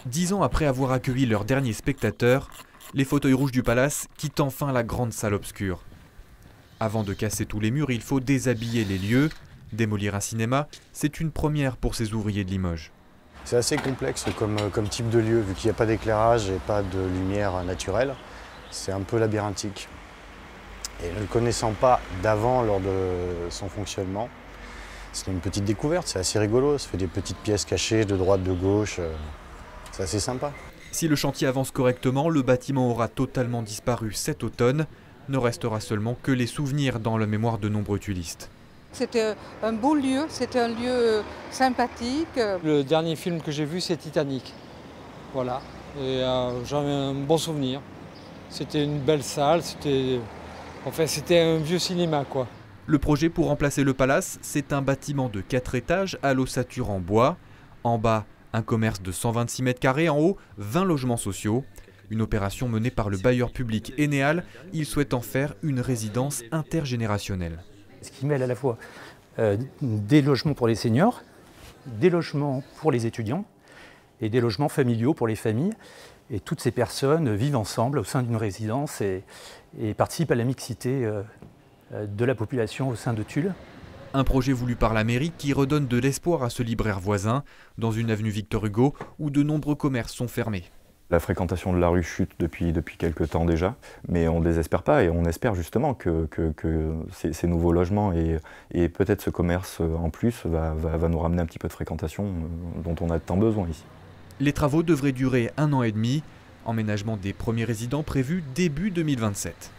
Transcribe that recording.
10 ans après avoir accueilli leurs derniers spectateurs, les fauteuils rouges du palace quittent enfin la grande salle obscure. Avant de casser tous les murs, il faut déshabiller les lieux. Démolir un cinéma, c'est une première pour ces ouvriers de Limoges. C'est assez complexe comme type de lieu, vu qu'il n'y a pas d'éclairage et pas de lumière naturelle. C'est un peu labyrinthique. Et ne le connaissant pas d'avant lors de son fonctionnement, c'est une petite découverte, c'est assez rigolo. Ça fait des petites pièces cachées de droite, de gauche. C'est assez sympa. Si le chantier avance correctement, le bâtiment aura totalement disparu cet automne. Ne restera seulement que les souvenirs dans la mémoire de nombreux tuilistes. C'était un beau lieu, c'était un lieu sympathique. Le dernier film que j'ai vu, c'est Titanic. Voilà, et j'en ai un bon souvenir. C'était une belle salle, c'était un vieux cinéma, quoi. Le projet pour remplacer le palace, c'est un bâtiment de 4 étages à l'ossature en bois. En bas, un commerce de 126 mètres carrés, en haut, 20 logements sociaux. Une opération menée par le bailleur public Enéal. Il souhaite en faire une résidence intergénérationnelle. Ce qui mêle à la fois des logements pour les seniors, des logements pour les étudiants et des logements familiaux pour les familles. Et toutes ces personnes vivent ensemble au sein d'une résidence et participent à la mixité de la population au sein de Tulle. Un projet voulu par la mairie qui redonne de l'espoir à ce libraire voisin, dans une avenue Victor Hugo où de nombreux commerces sont fermés. La fréquentation de la rue chute depuis quelques temps déjà, mais on ne désespère pas et on espère justement que ces nouveaux logements et peut-être ce commerce en plus va nous ramener un petit peu de fréquentation dont on a tant besoin ici. Les travaux devraient durer 1 an et demi, emménagement des premiers résidents prévu début 2027.